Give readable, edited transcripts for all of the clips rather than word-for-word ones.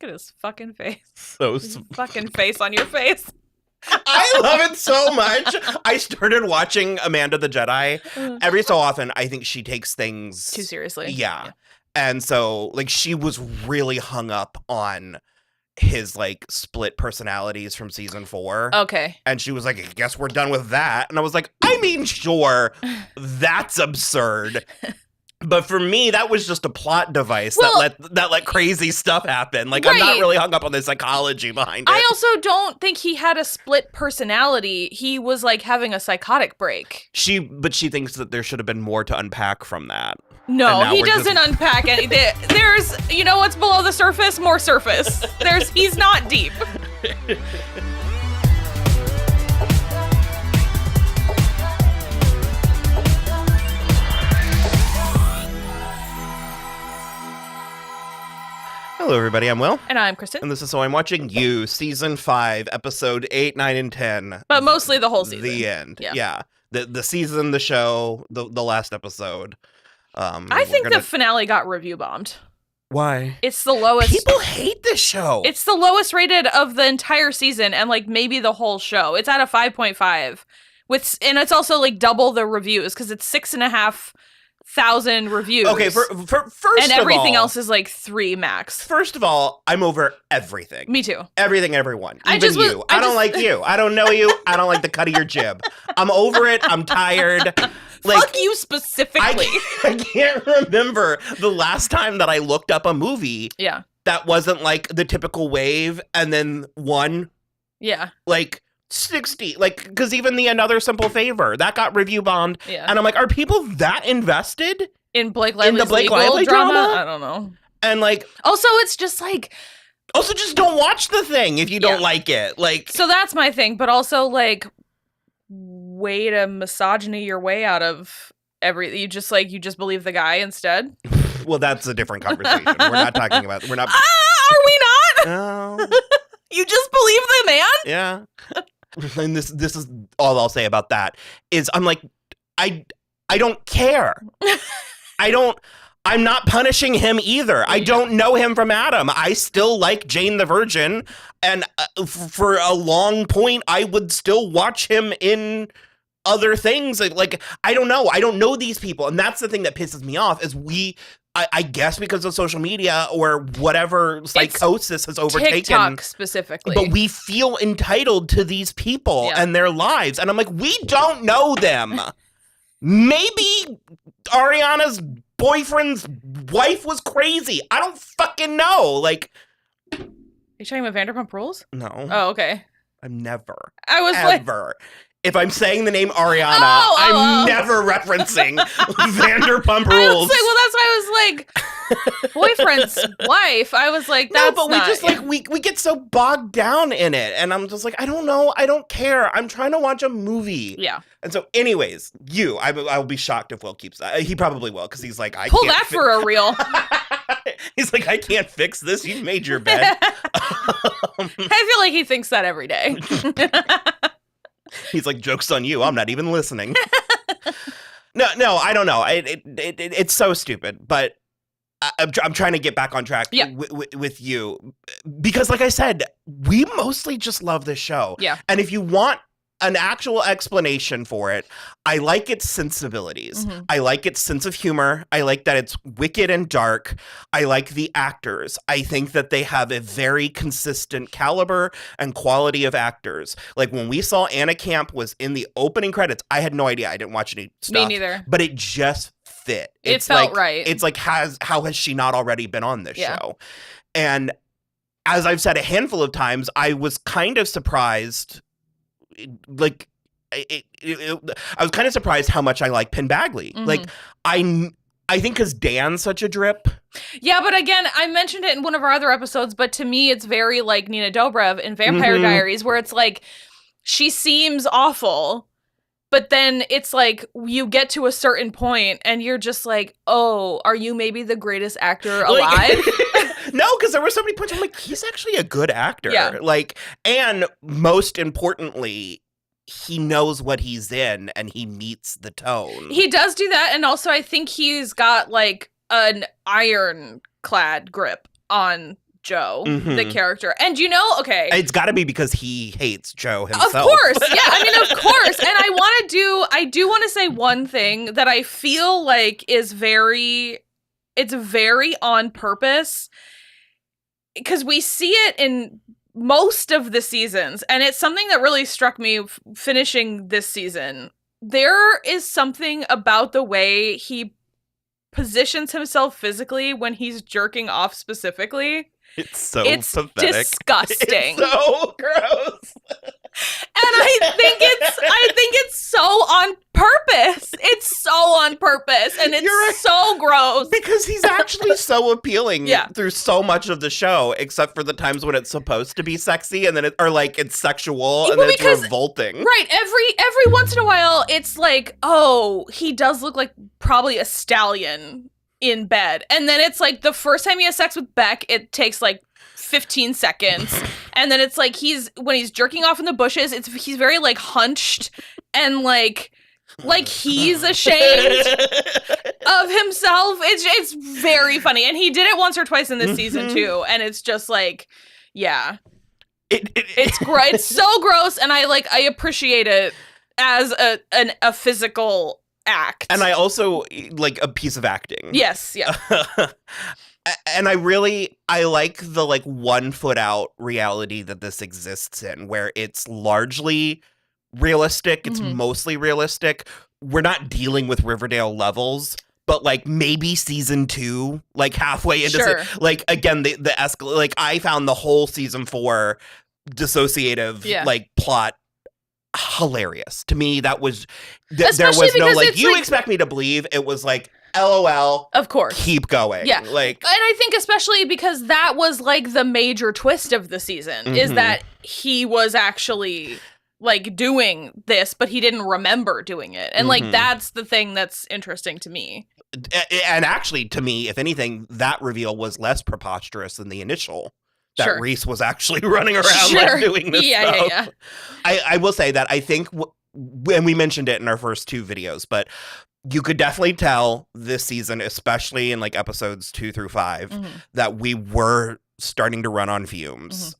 at his fucking face. So His fucking face on your face. I love it so much. I started watching Amanda the Jedi. Every so often, I think she takes things Too seriously. Yeah. And so, like, she was really hung up on his, like, split personalities from season 4. Okay. And she was like, I guess we're done with that. And I was like, I mean, sure, that's absurd. But for me, that was just a plot device that let crazy stuff happen. Like, I'm not really hung up on the psychology behind it. I also don't think he had a split personality. He was, like, having a psychotic break. But she thinks that there should have been more to unpack from that. No, he doesn't unpack anything. There's, you know what's below the surface? More surface. He's not deep. Hello, everybody. I'm Will. And I'm Kristen. And this is So I'm Watching You, Season 5, Episode 8, 9, and 10. But mostly the whole season. The end. Yeah. The season, the show, the last episode. I think the finale got review bombed. Why? It's the lowest. People hate this show. It's the lowest rated of the entire season and, like, maybe the whole show. It's at a 5.5. And it's also, like, double the reviews because it's 6,500 reviews. Okay, for first and everything else is like 3 max. First of all, I'm over everything. Me too. Everything, everyone. Even you. I don't like you. I don't know you. I don't like the cut of your jib. I'm over it. I'm tired. Like, fuck you specifically. I can't remember the last time that I looked up a movie that wasn't like the typical wave and then one. Yeah. Like 60. Like, because even the Another Simple Favor, that got review bombed. Yeah. And I'm like, are people that invested? In Blake Lively's Lively drama? I don't know. And like. Also, it's just like. Also, just don't watch the thing if you don't like it. Like. So that's my thing. But also, like, way to misogyny your way out of everything. You just believe the guy instead. Well, that's a different conversation. We're not talking about. We're not. Are we not? No. You just believe the man? Yeah. And this is all I'll say about that is I'm like, I don't care. I'm not punishing him either. I don't know him from Adam. I still like Jane the Virgin. And for a long point, I would still watch him in other things. Like, I don't know. I don't know these people. And that's the thing that pisses me off is I guess because of social media or whatever psychosis has overtaken. TikTok specifically. But we feel entitled to these people and their lives. And I'm like, we don't know them. Maybe Ariana's boyfriend's wife was crazy. I don't fucking know. Like. Are you talking about Vanderpump Rules? No. Oh, okay. I'm never. I was ever. If I'm saying the name Ariana, I'm never referencing Vanderpump Rules. Well, that's why I was like, boyfriend's wife. I was like, that's no, but we just like we get so bogged down in it, and I'm just like, I don't know, I don't care. I'm trying to watch a movie. Yeah. And so, anyways, I'll be shocked if Will keeps that. He probably will because he's like, I pull can't that for a reel. He's like, I can't fix this. You've made your bed. I feel like he thinks that every day. He's like, joke's on you. I'm not even listening. No, I don't know. It's so stupid, but I'm trying to get back on track with you because, like I said, we mostly just love this show. Yeah. And if you want an actual explanation for it, I like its sensibilities. Mm-hmm. I like its sense of humor. I like that it's wicked and dark. I like the actors. I think that they have a very consistent caliber and quality of actors. Like when we saw Anna Camp was in the opening credits, I had no idea. I didn't watch any stuff. Me neither. But it just fit. It felt right. It's like, how has she not already been on this show? And as I've said a handful of times, I was kind of surprised. Like, I was kind of surprised how much I like Penn Badgley. Mm-hmm. Like, I think because Dan's such a drip. Yeah, but again, I mentioned it in one of our other episodes, but to me, it's very like Nina Dobrev in Vampire Diaries, where it's like, she seems awful, but then it's like, you get to a certain point, and you're just like, oh, are you maybe the greatest actor alive? No, because there were so many points I'm like, he's actually a good actor. Yeah. Like, and most importantly, he knows what he's in and he meets the tone. He does do that, and also I think he's got like an ironclad grip on Joe, Mhm. the character. And okay. It's got to be because he hates Joe himself. Of course. Yeah, I mean, of course. And I do want to say one thing that I feel like it's very on purpose, because we see it in most of the seasons, and it's something that really struck me finishing this season. There is something about the way he positions himself physically when he's jerking off specifically. It's pathetic. Disgusting. It's so gross. And I think it's so on purpose. It's so on purpose, and it's so gross. Because he's actually so appealing Yeah. through so much of the show, except for the times when it's supposed to be sexy and then it's sexual and then it's revolting. Right. Every once in a while, it's like, oh, he does look like probably a stallion in bed. And then it's like the first time he has sex with Beck, it takes like 15 seconds. And then it's like when he's jerking off in the bushes, he's very like hunched and like he's ashamed of himself. It's very funny. And he did it once or twice in this season too. And it's just like, yeah. It's great. It's so gross, and I appreciate it as a physical act. And I also like a piece of acting. Yes, yeah. And I like the 1 foot out reality that this exists in, where it's largely realistic. It's mostly realistic. We're not dealing with Riverdale levels, but maybe season 2, halfway into again, the I found the whole season 4 dissociative plot hilarious. To me, that was there was no you expect me to believe. It was LOL. Of course. Keep going. Yeah. And I think especially because that was the major twist of the season is that he was actually doing this, but he didn't remember doing it. And that's the thing that's interesting to me. And actually, to me, if anything, that reveal was less preposterous than the initial. That Reese was actually running around doing this stuff. Yeah. I will say that I think, and we mentioned it in our first 2 videos, but you could definitely tell this season, especially in episodes 2 through 5, that we were starting to run on fumes.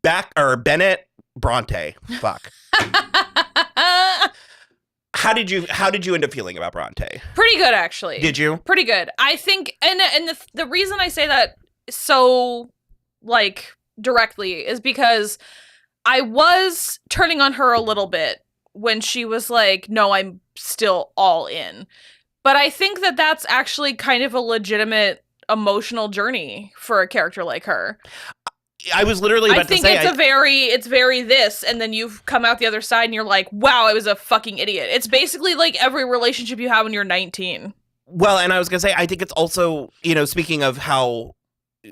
Bennett Bronte. Fuck. How did you end up feeling about Bronte? Pretty good, actually. Did you? Pretty good. I think, and the reason I say that so directly is because I was turning on her a little bit when she was like, no, I'm still all in. But I think that that's actually kind of a legitimate emotional journey for a character like her. I was literally about to say... it's very this, and then you've come out the other side and you're like, wow, I was a fucking idiot. It's basically like every relationship you have when you're 19. Well, and I was going to say, I think it's also, speaking of how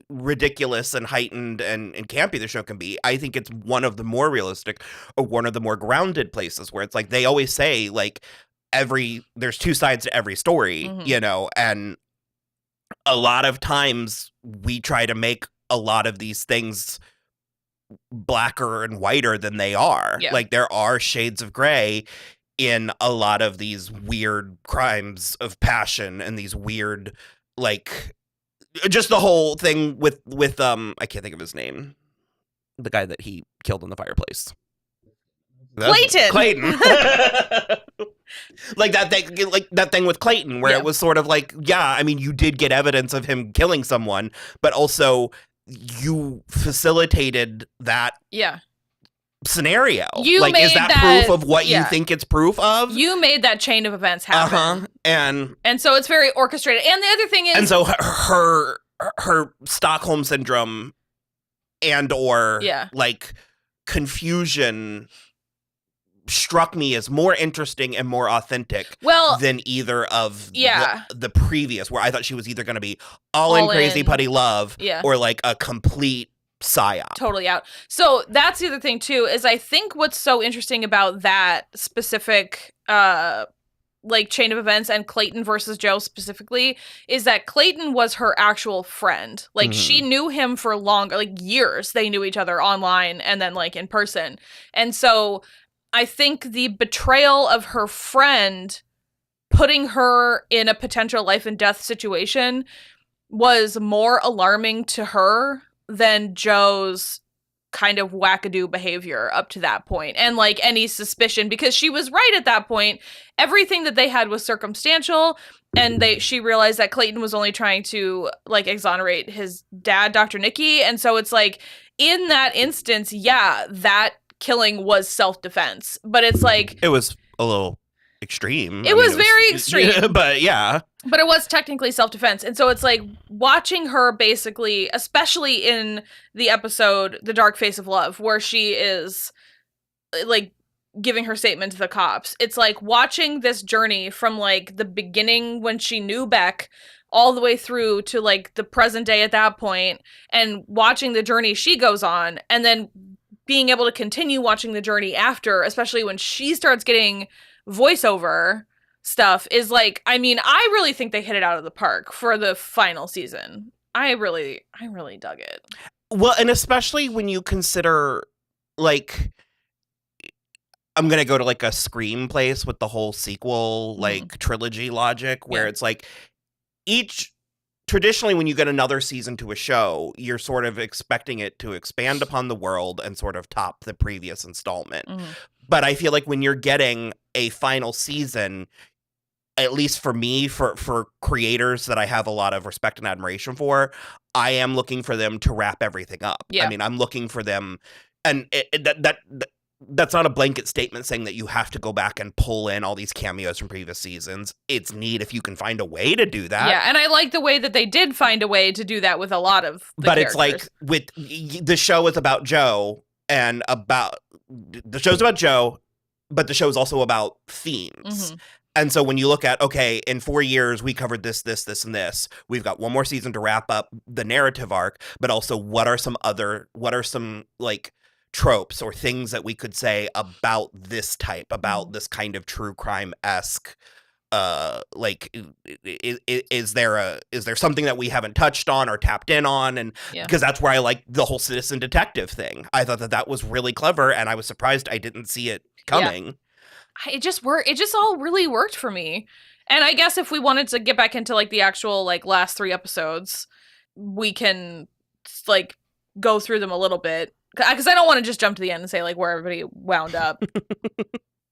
ridiculous and heightened and campy the show can be, I think it's one of the more realistic or one of the more grounded places where it's they always say there's 2 sides to every story, and a lot of times we try to make a lot of these things blacker and whiter than they are. Yeah. There are shades of gray in a lot of these weird crimes of passion and these weird just the whole thing with I can't think of his name. The guy that he killed in the fireplace. Clayton. that thing with Clayton where it was sort of you did get evidence of him killing someone, but also you facilitated that scenario. Is that proof of what you think it's proof of? You made that chain of events happen. And so it's very orchestrated. And the other thing is... And so her Stockholm syndrome and or confusion struck me as more interesting and more authentic than either of the previous, where I thought she was either going to be all in crazy putty love or a complete psyop. Totally out. So that's the other thing too, is I think what's so interesting about that specific chain of events and Clayton versus Joe specifically is that Clayton was her actual friend. She knew him for longer, years. They knew each other online and then in person. And so I think the betrayal of her friend putting her in a potential life and death situation was more alarming to her than Joe's kind of wackadoo behavior up to that point, and like any suspicion, because she was right at that point. Everything that they had was circumstantial, and she realized that Clayton was only trying to like exonerate his dad, Dr. Nicky, and so it's like in that instance, yeah, that killing was self-defense, but it's like it was a little extreme. It was very extreme, but yeah. But it was technically self-defense. And so it's like watching her basically, especially in the episode The Dark Face of Love, where she is like giving her statement to the cops. It's like watching this journey from like the beginning when she knew Beck all the way through to like the present day at that point, and watching the journey she goes on, and then being able to continue watching the journey after, especially when she starts getting voiceover stuff, is like, I mean, I really think they hit it out of the park for the final season. I really dug it. Well, and especially when you consider, like, I'm going to go to like a Scream place with the whole sequel, like trilogy logic, where it's like traditionally when you get another season to a show, you're sort of expecting it to expand upon the world and sort of top the previous installment. But I feel like when you're getting a final season, at least for me, for creators that I have a lot of respect and admiration for, I am looking for them to wrap everything up. Yeah. I mean, I'm looking for them, and that's not a blanket statement saying that you have to go back and pull in all these cameos from previous seasons. It's neat if you can find a way to do that. Yeah, and I like the way that they did find a way to do that with a lot of the characters. It's like, with the show is about Joe, and the show's about Joe, but the show's also about themes. And so when you look at, okay, in 4 years, we covered this, and this. We've got one more season to wrap up the narrative arc, but also what are some like tropes or things that we could say about this type, about this kind of true crime-esque, like, is there something that we haven't touched on or tapped in on? And because that's where I like the whole citizen detective thing. I thought that was really clever, and I was surprised I didn't see it coming. Yeah. It just worked. It just all really worked for me. And I guess if we wanted to get back into like the actual like last 3 episodes, we can like go through them a little bit, because I don't want to just jump to the end and say like where everybody wound up.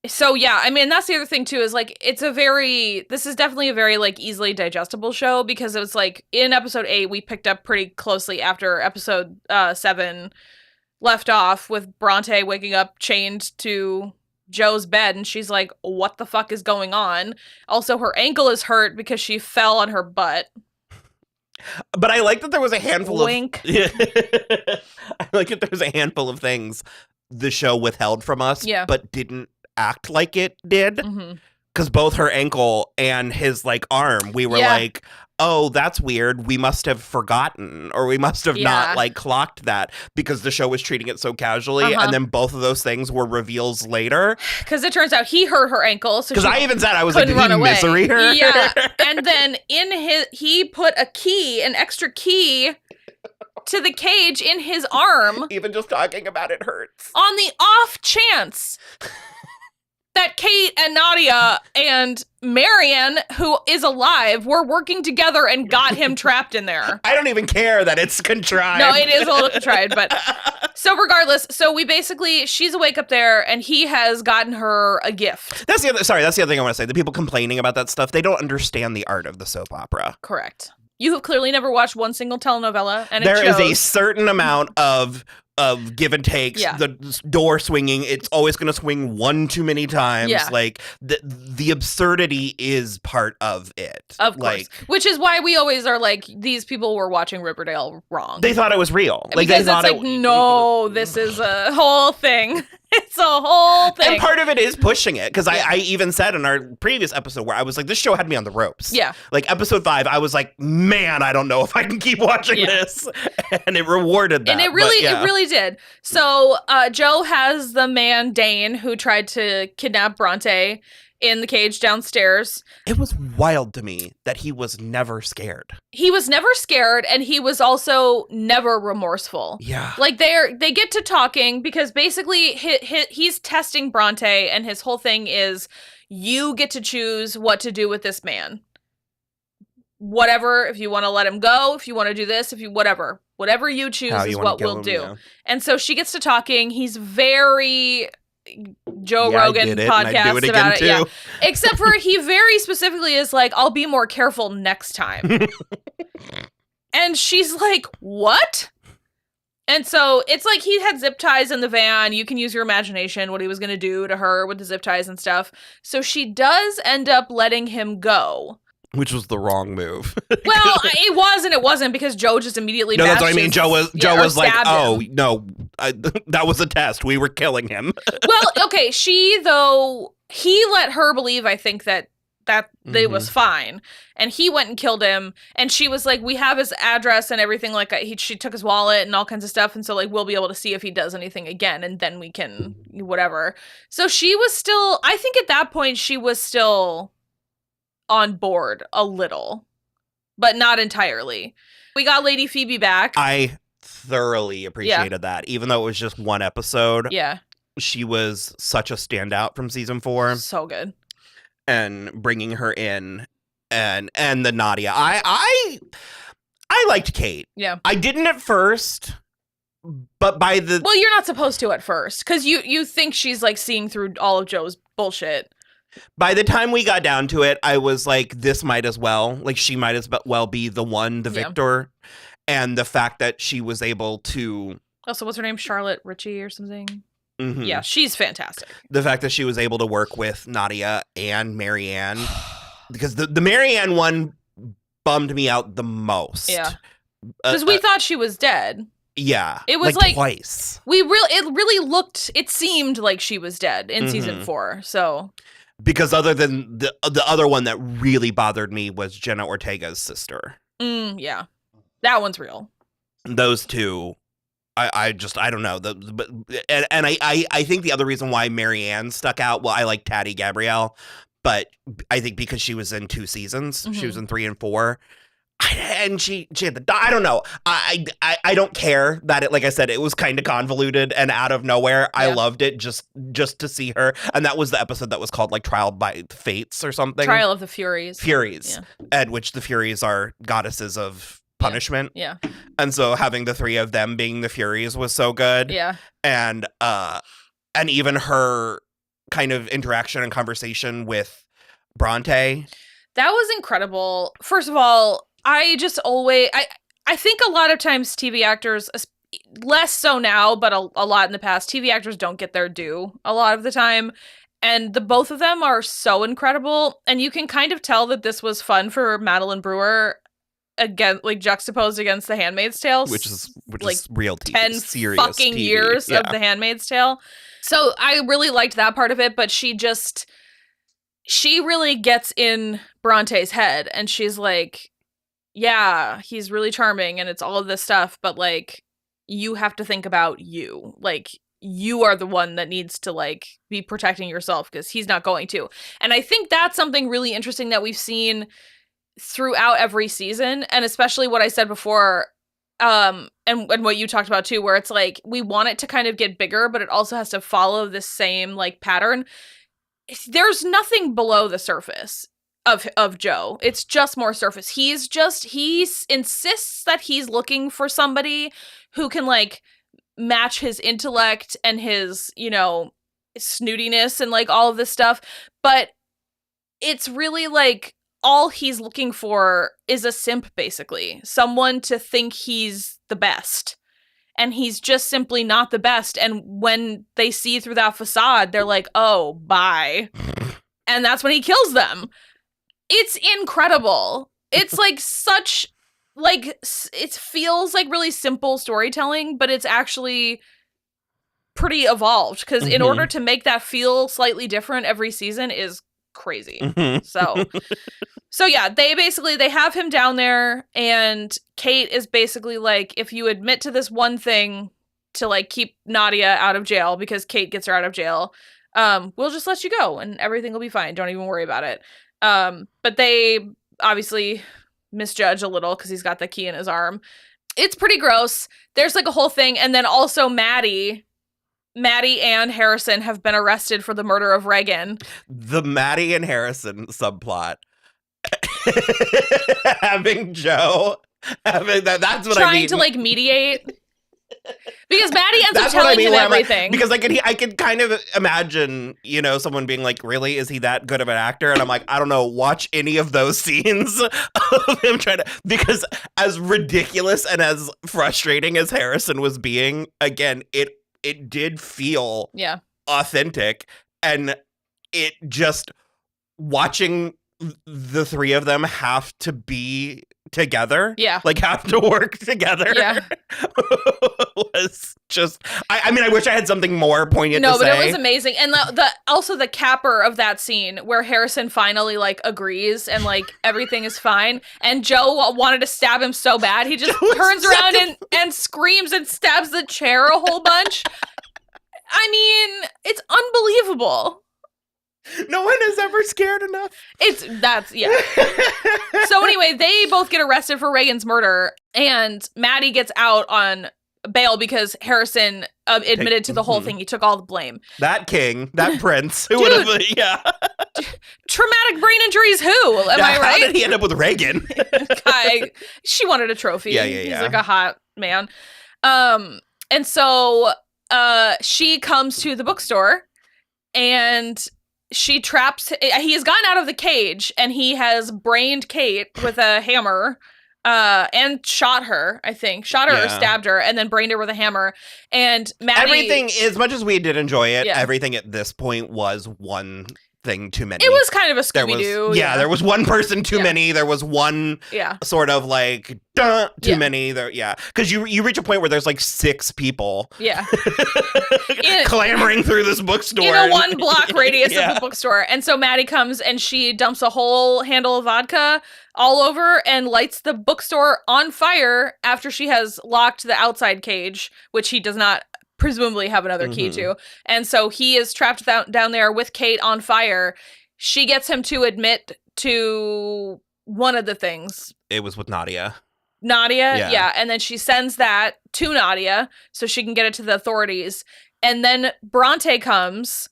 So yeah, I mean, that's the other thing too, is like this is definitely a very like easily digestible show, because it was like in episode 8 we picked up pretty closely after episode 7 left off, with Bronte waking up chained to Joe's bed, and she's like, what the fuck is going on? Also, her ankle is hurt because she fell on her butt. But I like that there was a handful Wink. I like that there was a handful of things the show withheld from us, but didn't act like it did. Because both her ankle and his like arm, we were like, oh, that's weird. We must have forgotten, or we must have not like clocked that, because the show was treating it so casually. And then both of those things were reveals later. Because it turns out he hurt her ankle. So because I even said, I was like, did he misery her? Yeah. And then he put an extra key to the cage in his arm. Even just talking about it hurts. On the off chance that Kate and Nadia and Marianne, who is alive, were working together and got him trapped in there. I don't even care that it's contrived. No, it is a little contrived, but so regardless, she's awake up there, and he has gotten her a gift. That's the other thing I want to say. The people complaining about that stuff, they don't understand the art of the soap opera. Correct. You have clearly never watched one single telenovela, and there is a certain amount of give and takes. The door swinging, it's always going to swing one too many times. Like the absurdity is part of it, of course, which is why we always are like, these people were watching Riverdale wrong. They thought it was real, like because they thought it's like, no, this is a whole thing. It's a whole thing. And part of it is pushing it, because I even said in our previous episode where I was like, this show had me on the ropes. Like episode 5, I was like, man, I don't know if I can keep watching this. And it rewarded that. And it really did. So Joe has the man Dane, who tried to kidnap Bronte, in the cage downstairs. It was wild to me that he was never scared. He was never scared, and he was also never remorseful. Yeah. Like, they get to talking, because basically he's testing Bronte, and his whole thing is, you get to choose what to do with this man. whatever, if you want to let him go, if you want to do this, if you whatever you choose How is you wanna what kill we'll him, do. yeah. And so she gets to talking. He's very Joe Yeah, I Rogan did it, and I'd do podcast it about again, it. Yeah. too. Except for he very specifically is like, I'll be more careful next time. And she's like, what? And so it's like he had zip ties in the van. You can use your imagination what he was going to do to her with the zip ties and stuff. So she does end up letting him go. Which was the wrong move. Well, it was and it wasn't, because Joe just immediately No, that's what I bashed mean. his- Joe or was like, stabbed "Oh him. no, that was a test. We were killing him." Well, okay, he let her believe, I think, that it was fine, and he went and killed him, and she was like, we have his address and everything, like she took his wallet and all kinds of stuff, and so like we'll be able to see if he does anything again, and then we can whatever. So she was still, I think at that point she was still on board a little, but not entirely. We got Lady Phoebe back. I thoroughly appreciated that, even though it was just one episode. Yeah, She was such a standout from season 4, so good. and bringing her in, and the Nadia. I liked Kate. Yeah. I didn't at first, but by the Well, you're not supposed to at first, because you think she's like seeing through all of Joe's bullshit. by the time we got down to it, I was like, this might as well, like, she might as well be the one, the victor. And the fact that she was able to... Also, what's her name? Charlotte Ritchie or something? Mhm. Yeah, she's fantastic. The fact that she was able to work with Nadia and Marianne, because the Marianne one bummed me out the most. Yeah. Because we thought she was dead. Yeah. It was like twice. It seemed like she was dead in season 4. So... Because other than the other one that really bothered me was Jenna Ortega's sister. Yeah. That one's real. Those two, I don't know. I think the other reason why Marianne stuck out, well, I like Taddy Gabrielle, but I think because she was in 2 seasons, she was in 3 and 4. And she had the, I don't know. I don't care that it, like I said, it was kind of convoluted and out of nowhere. I loved it just to see her. And that was the episode that was called like Trial by Fates or something. Trial of the Furies. Furies. Yeah. At which the Furies are goddesses of punishment. Yeah. And so having the 3 of them being the Furies was so good. Yeah. And even her kind of interaction and conversation with Bronte. That was incredible. First of all, I think a lot of times TV actors, less so now, but a lot in the past, TV actors don't get their due a lot of the time. And the both of them are so incredible. And you can kind of tell that this was fun for Madeline Brewer, again, like juxtaposed against The Handmaid's Tale. Which is like real TV. 10 serious fucking TV. years of The Handmaid's Tale. So I really liked that part of it, but she really gets in Bronte's head, and she's like, yeah, he's really charming and it's all of this stuff, but like, you have to think about you. Like, you are the one that needs to like be protecting yourself, because he's not going to. And I think that's something really interesting that we've seen throughout every season, and especially what I said before, and what you talked about too, where it's like, we want it to kind of get bigger, but it also has to follow this same like pattern. There's nothing below the surface of Joe. It's just more surface. He insists that he's looking for somebody who can like match his intellect and his, snootiness and like all of this stuff. But it's really like all he's looking for is a simp, basically. Someone to think he's the best. And he's just simply not the best. And when they see through that facade, they're like, oh, bye. And that's when he kills them. It's incredible. It's like such, like, it feels like really simple storytelling, but it's actually pretty evolved, because in order to make that feel slightly different every season is crazy. So yeah, they have him down there, and Kate is basically like, if you admit to this one thing to like keep Nadia out of jail, because Kate gets her out of jail, we'll just let you go and everything will be fine. Don't even worry about it. But they obviously misjudge a little because he's got the key in his arm. It's pretty gross. There's like a whole thing. And then also Maddie and Harrison have been arrested for the murder of Reagan. The Maddie and Harrison subplot having Joe, having that's what I mean. Trying to like mediate. Because Maddie ends up That's what telling him when I'm like- everything. because I could kind of imagine, you know, someone being like, really, is he that good of an actor? And I'm like, I don't know, watch any of those scenes of him trying to, because as ridiculous and as frustrating as Harrison was being, again, it did feel authentic, and it just, watching the three of them have to be together, like have to work together, was just, I mean, I wish I had something more poignant to say. No, but it was amazing. And the also the capper of that scene where Harrison finally like agrees and like everything is fine, and Joe wanted to stab him so bad he just turns around and screams and stabs the chair a whole bunch. I mean, it's unbelievable. No one is ever scared enough. So anyway, they both get arrested for Reagan's murder, and Maddie gets out on bail because Harrison admitted to the whole thing. He took all the blame. That king, that prince, who would have, traumatic brain injuries. Who? Am I right? How did he end up with Reagan? She wanted a trophy. Yeah. He's like a hot man. And so she comes to the bookstore, and she traps, he has gotten out of the cage, and he has brained Kate with a hammer, and shot her, I think. Shot her or stabbed her, and then brained her with a hammer. And Maddie... Everything, as much as we did enjoy it, everything at this point was one thing too many. It was kind of a Scooby-Doo. There was one person too many. There was one sort of like too many. There, because you reach a point where there's like 6 people, clamoring through this bookstore in a 1 block radius of the bookstore. And so Maddie comes and she dumps a whole handle of vodka all over and lights the bookstore on fire after she has locked the outside cage, which he does not presumably have another key to. And so he is trapped down there with Kate on fire. She gets him to admit to one of the things. It was with Nadia. Yeah. And then she sends that to Nadia so she can get it to the authorities. And then Bronte comes,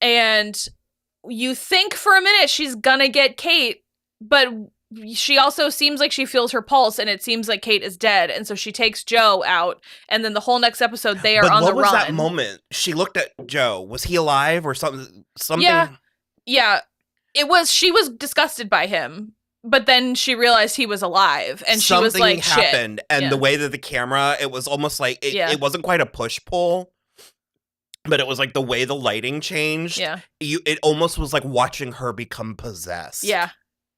and you think for a minute she's gonna get Kate, but she also seems like she feels her pulse, and it seems like Kate is dead, and so she takes Joe out, and then the whole next episode they are on the run. What was that moment? She looked at Joe. Was he alive or something? Yeah. It was. She was disgusted by him, but then she realized he was alive, and she was like, "Something happened." Shit. And the way that the camera, it was almost like it wasn't quite a push pull, but it was like the way the lighting changed. It almost was like watching her become possessed.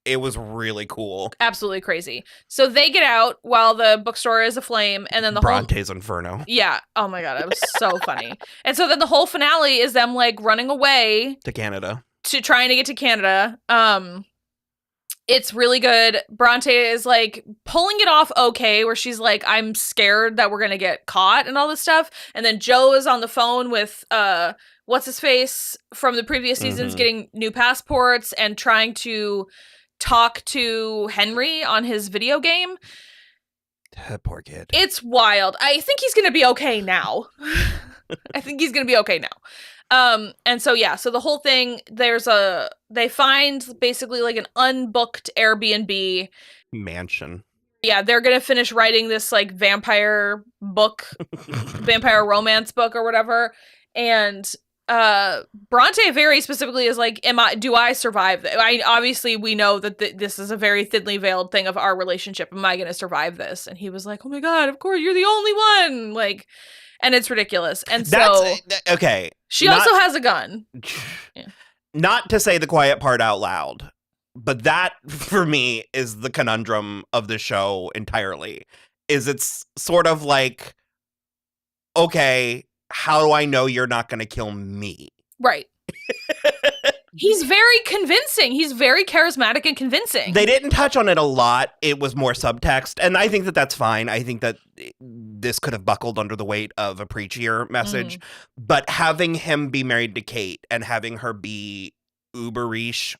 It was really cool. Absolutely crazy. So they get out while the bookstore is aflame, and then the Bronte's Inferno. Yeah. Oh my God, it was so funny. And so then the whole finale is them like running away to Canada, trying to get to Canada. It's really good. Bronte is like pulling it off okay, where she's like, I'm scared that we're gonna get caught and all this stuff. And then Joe is on the phone with what's his face from the previous seasons, getting new passports and trying to talk to Henry on his video game. Poor kid. It's wild. I think he's gonna be okay now. And so so the whole thing, they find basically like an unbooked Airbnb mansion. Yeah, they're gonna finish writing this like vampire book, vampire romance book or whatever, and Bronte very specifically is like, do I survive this? Obviously we know that this is a very thinly veiled thing of our relationship. Am I going to survive this? And he was like, oh my God, of course, you're the only one. Like, and it's ridiculous. And so, okay. She also has a gun. Not to say the quiet part out loud, but that for me is the conundrum of the show entirely. It's sort of like, okay, how do I know you're not going to kill me? Right. He's very convincing. He's very charismatic and convincing. They didn't touch on it a lot. It was more subtext. And I think that that's fine. I think that this could have buckled under the weight of a preachier message. But having him be married to Kate and having her be uber riche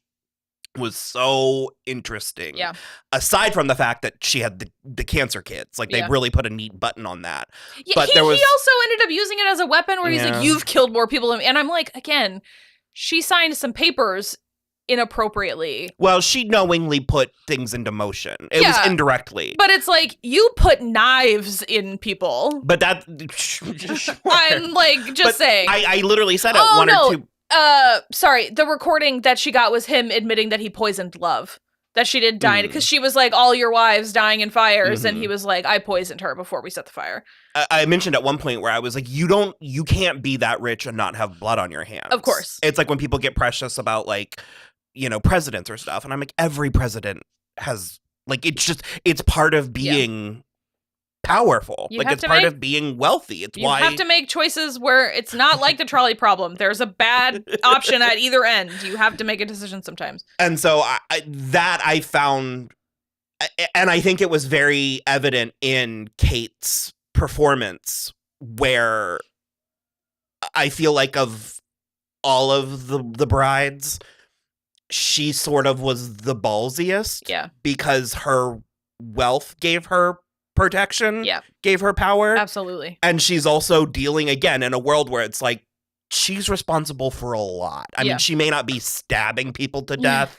was so interesting. Yeah. Aside from the fact that she had the cancer kids. Like, they really put a neat button on that. Yeah, but he also ended up using it as a weapon where he's like, you've killed more people than me. And I'm like, again, she signed some papers inappropriately. Well, she knowingly put things into motion. It was indirectly. But it's like, you put knives in people. But that... I'm like, just saying. I literally said it or two... Sorry, the recording that she got was him admitting that he poisoned Love. That she did die, because she was like, all your wives dying in fires, and he was like, I poisoned her before we set the fire. I mentioned at one point where I was like, you can't be that rich and not have blood on your hands. Of course. It's like when people get precious about, like, you know, presidents or stuff, and I'm like, every president has, like, it's part of being powerful. Like, it's part of being wealthy. It's why you have to make choices where it's not like the trolley problem. There's a bad option at either end. You have to make a decision sometimes. And so I found, and I think it was very evident in Kate's performance, where I feel like of all of the brides, she sort of was the ballsiest. Yeah. Because her wealth gave her protection, gave her power. Absolutely. And she's also dealing, again, in a world where it's like, she's responsible for a lot. I mean, she may not be stabbing people to death,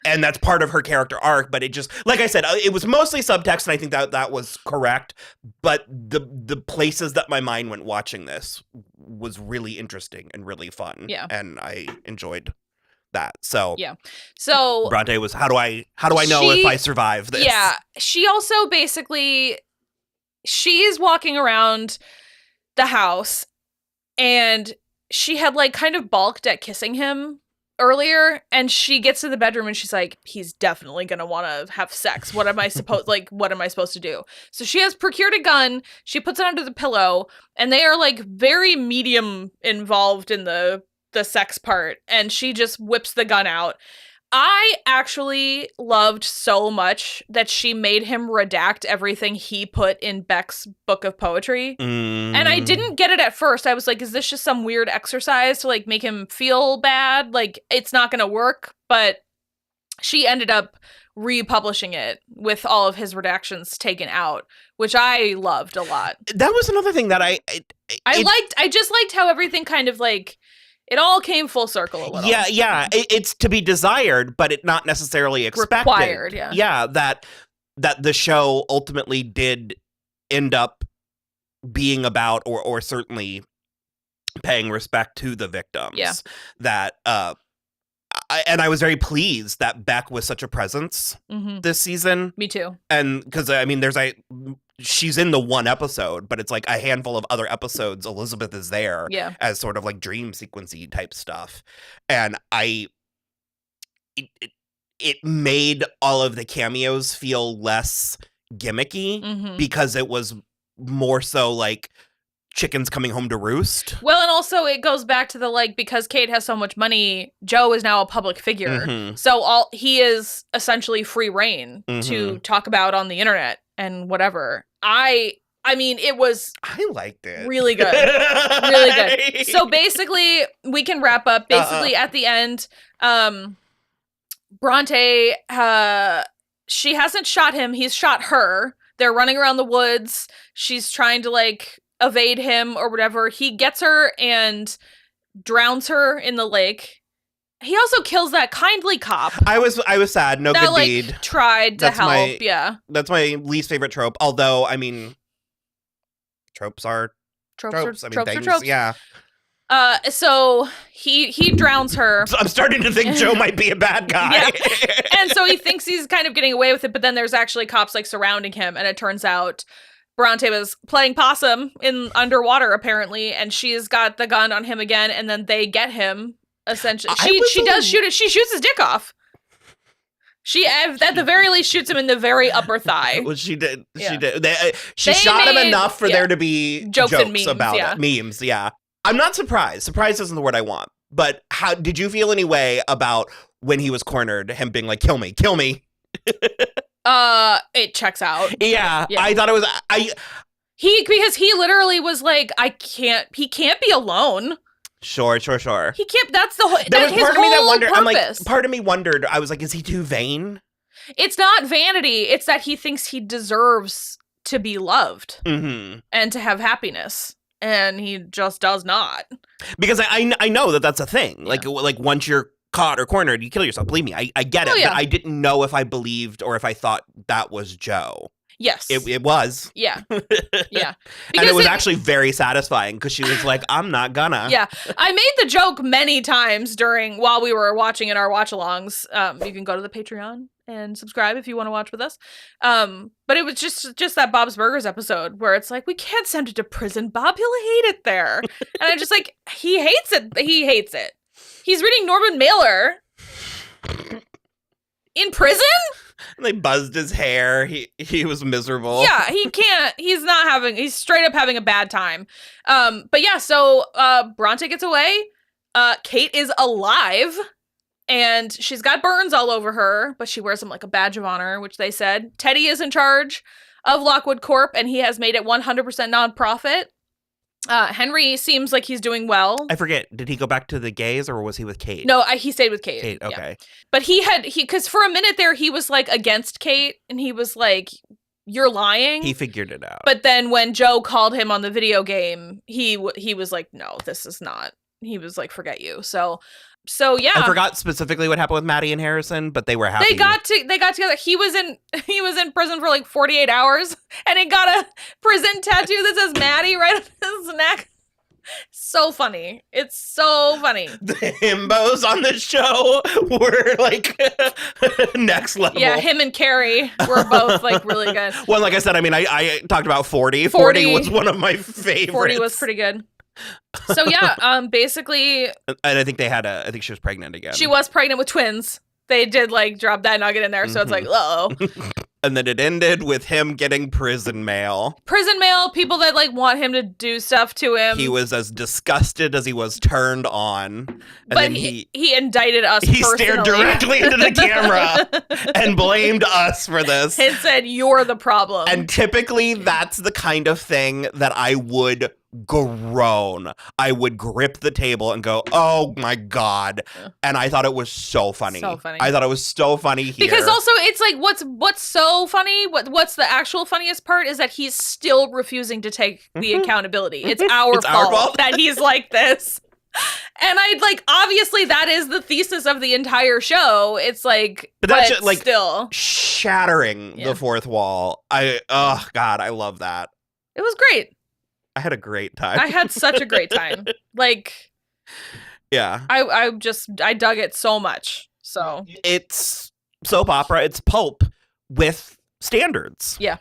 and that's part of her character arc, but it just, like I said, it was mostly subtext, and I think that was correct, but the places that my mind went watching this was really interesting and really fun. Yeah. And I enjoyed that. So so Bronte was, how do I know if I survive this? Yeah. She also basically, she's walking around the house, and she had like kind of balked at kissing him earlier, and she gets to the bedroom and she's like, he's definitely gonna want to have sex. What am I supposed to do? So she has procured a gun, she puts it under the pillow, and they are like very medium involved in the sex part, and she just whips the gun out. I actually loved so much that she made him redact everything he put in Beck's book of poetry. And I didn't get it at first. I was like, is this just some weird exercise to like make him feel bad? Like, it's not gonna work. But she ended up republishing it with all of his redactions taken out, which I loved a lot. That was another thing that I liked. I just liked how everything kind of like, it all came full circle a little. Yeah. It's to be desired, but it not necessarily expected. Required, yeah. Yeah, that the show ultimately did end up being about, or certainly paying respect to the victims. Yeah. That, I was very pleased that Beck was such a presence this season. Me too. And because, I mean, she's in the one episode, but it's like a handful of other episodes Elizabeth is there as sort of like dream sequency type stuff. And it made all of the cameos feel less gimmicky because it was more so like chickens coming home to roost. Well, and also it goes back to the, like, because Kate has so much money, Joe is now a public figure. So he is essentially free reign to talk about on the internet and whatever. I mean, I liked it. Really good. Really good. So basically, we can wrap up. Basically, at the end, Bronte, she hasn't shot him. He's shot her. They're running around the woods. She's trying to, like, evade him or whatever. He gets her and drowns her in the lake. He also kills that kindly cop. I was sad. No good deed. Like, tried to help. That's my least favorite trope. Although, I mean, tropes are tropes. I mean, tropes are tropes. Yeah. So he drowns her. So I'm starting to think Joe might be a bad guy. And so he thinks he's kind of getting away with it, but then there's actually cops like surrounding him, and it turns out Bronte was playing possum in underwater apparently, and she's got the gun on him again, and then they get him. Essentially, she does shoot it. She shoots his dick off. She, at the very least, shoots him in the very upper thigh. Well, she did. She did. She shot him enough for there to be jokes and memes, about it. Memes, yeah. I'm not surprised. Surprised isn't the word I want. But how did you feel anyway about when he was cornered? Him being like, "Kill me, kill me." It checks out. Yeah. I thought it was. Because he literally was like, he can't be alone. Sure. He can't. That's the whole. There was part of me that wondered. Purpose. I'm like, part of me wondered. I was like, is he too vain? It's not vanity. It's that he thinks he deserves to be loved and to have happiness, and he just does not. Because I know that that's a thing. Like once you're caught or cornered, you kill yourself. Believe me, I get it. yeah. But I didn't know if I believed or if I thought that was Joe. Yes. It was. Yeah. Yeah. And it was actually very satisfying because she was like, I'm not gonna. Yeah. I made the joke many times while we were watching in our watch-alongs. You can go to the Patreon and subscribe if you want to watch with us. But it was just that Bob's Burgers episode where it's like, we can't send it to prison. Bob, he'll hate it there. And I'm just like, he hates it. He hates it. He's reading Norman Mailer in prison? And they buzzed his hair. He was miserable. Yeah, he can't. He's straight up having a bad time. But yeah, so Bronte gets away. Kate is alive. And she's got burns all over her, but she wears them like a badge of honor, which they said. Teddy is in charge of Lockwood Corp, and he has made it 100% nonprofit. Henry seems like he's doing well. I forget, did he go back to the gays or was he with Kate? No, he stayed with Kate. Kate, okay. Yeah. But because for a minute there, he was like against Kate, and he was like, you're lying. He figured it out. But then when Joe called him on the video game, he was like, no, this is not. He was like, forget you. So yeah. I forgot specifically what happened with Maddie and Harrison, but they were happy. They got together. He was in prison for like 48 hours, and he got a prison tattoo that says Maddie right on his neck. So funny. It's so funny. The himbos on this show were like next level. Yeah, him and Carrie were both like really good. Well, like I said, I mean, I talked about 40. 40 was one of my favorites. 40 was pretty good. So yeah, basically, and I think I think she was pregnant again. She was pregnant with twins. They did like drop that nugget in there, so it's like, uh-oh. And then it ended with him getting prison mail. Prison mail, people that like want him to do stuff to him. He was as disgusted as he was turned on. And but then he indicted us He personally. stared directly into the camera and blamed us for this. And said, you're the problem. And typically that's the kind of thing that I would groan. I would grip the table and go, oh my God. And I thought it was so funny. So funny. I thought it was so funny here. Because also it's like what's so funny, what's the actual funniest part is that he's still refusing to take the accountability. It's our fault that he's like this. And I like, obviously that is the thesis of the entire show. It's like, but that's just, like still shattering the fourth wall. Oh God, I love that. It was great. I had a great time. I had such a great time. Like, yeah. I dug it so much. So it's soap opera. It's pulp with standards. Yeah.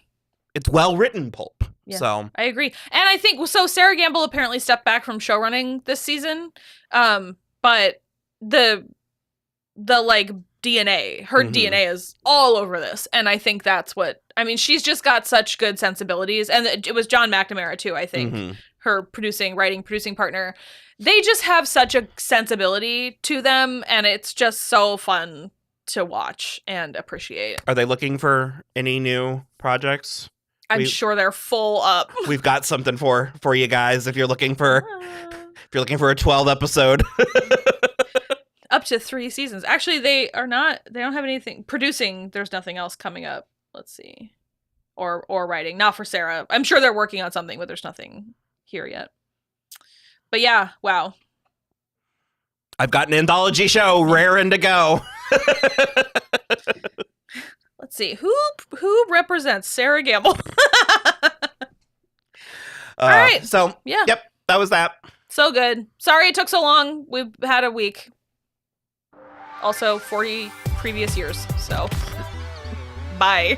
It's well-written pulp. Yeah, so I agree. And I think, so Sarah Gamble apparently stepped back from showrunning this season. But the like DNA, her DNA is all over this. And I think that's she's just got such good sensibilities. And it was John McNamara too, I think, her producing partner. They just have such a sensibility to them. And it's just so fun to watch and appreciate. Are they looking for any new projects? I'm sure they're full up. We've got something for you guys if you're looking for a 12 episode. Up to 3 seasons. Actually, they don't have anything producing. There's nothing else coming up. Let's see. Or writing. Not for Sarah. I'm sure they're working on something, but there's nothing here yet. But yeah, wow. I've got an anthology show raring to go. Let's see. Who represents Sarah Gamble? All right. So, yeah. Yep, that was that. So good. Sorry it took so long. We've had a week. Also, 40 previous years. So, bye.